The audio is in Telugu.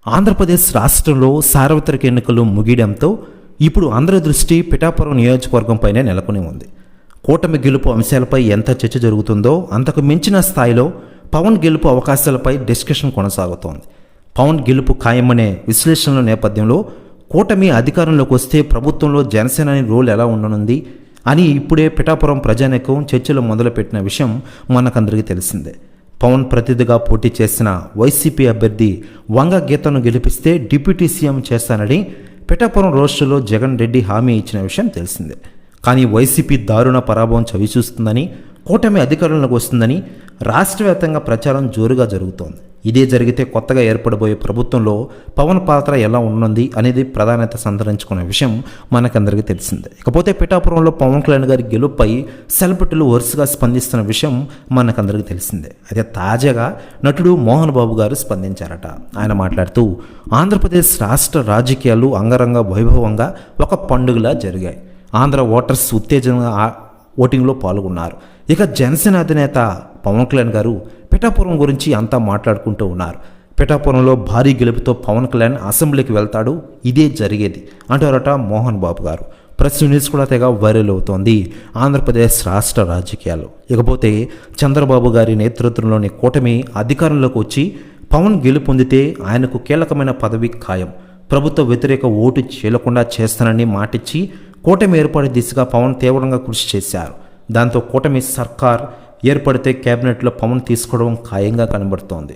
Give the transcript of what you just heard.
ఆంధ్రప్రదేశ్ రాష్ట్రంలో సార్వత్రిక ఎన్నికలు ముగియడంతో ఇప్పుడు అందరి దృష్టి పిఠాపురం నియోజకవర్గంపైనే నెలకొని ఉంది. కూటమి గెలుపు అంశాలపై ఎంత చర్చ జరుగుతుందో అంతకు మించిన స్థాయిలో పవన్ గెలుపు అవకాశాలపై డిస్కషన్ కొనసాగుతోంది. పవన్ గెలుపు ఖాయమనే విశ్లేషణల నేపథ్యంలో కూటమి అధికారంలోకి వస్తే ప్రభుత్వంలో జనసేన రోల్ ఎలా ఉండనుంది అని ఇప్పుడే పిఠాపురం ప్రజానీకం చర్చలు మొదలుపెట్టిన విషయం మనకందరికీ తెలిసిందే. పవన్ ప్రతినిధిగా పోటీ చేసిన వైసీపీ అభ్యర్థి వంగ గీతను గెలిపిస్తే డిప్యూటీ సీఎం చేస్తానని పిఠాపురం రోస్టులో జగన్ రెడ్డి హామీ ఇచ్చిన విషయం తెలిసిందే. కానీ వైసీపీ దారుణ పరాభవం చవిచూస్తుందని, కూటమి అధికారంలోకి వస్తుందని రాష్ట్ర వ్యాప్తంగా ప్రచారం జోరుగా జరుగుతోంది. ఇదే జరిగితే కొత్తగా ఏర్పడబోయే ప్రభుత్వంలో పవన్ పాత్ర ఎలా ఉన్నది అనేది ప్రాధాన్యత సంతరించుకున్న విషయం మనకందరికీ తెలిసిందే. ఇకపోతే పిఠాపురంలో పవన్ కళ్యాణ్ గారి గెలుపుపై సెలబ్రిటీలు వరుసగా స్పందిస్తున్న విషయం మనకందరికీ తెలిసిందే. అయితే తాజాగా నటుడు మోహన్ బాబు గారు స్పందించారట. ఆయన మాట్లాడుతూ ఆంధ్రప్రదేశ్ రాష్ట్ర రాజకీయాలు అంగరంగ వైభవంగా ఒక పండుగలా జరిగాయి. ఆంధ్ర ఓటర్స్ ఉత్తేజంగా ఓటింగ్లో పాల్గొన్నారు. ఇక జనసేన అధినేత పవన్ కళ్యాణ్ గారు పిఠాపురం గురించి అంతా మాట్లాడుకుంటూ ఉన్నారు. పిఠాపురంలో భారీ గెలుపుతో పవన్ కళ్యాణ్ అసెంబ్లీకి వెళ్తాడు, ఇదే జరిగేది అంటారట మోహన్ బాబు గారు. ప్రెస్ న్యూస్ కూడా తెగ వైరల్ అవుతోంది ఆంధ్రప్రదేశ్ రాష్ట్ర రాజకీయాలు. ఇకపోతే చంద్రబాబు గారి నేతృత్వంలోని కూటమి అధికారంలోకి వచ్చి పవన్ గెలుపొందితే ఆయనకు కీలకమైన పదవి ఖాయం. ప్రభుత్వ వ్యతిరేక ఓటు చీలకుండా చేస్తానని మాటిచ్చి కూటమి ఏర్పాటు దిశగా పవన్ తీవ్రంగా కృషి చేశారు. దాంతో కూటమి సర్కార్ ఏర్పడితే కేబినెట్లో పవన్ తీసుకోవడం ఖాయంగా కనబడుతోంది.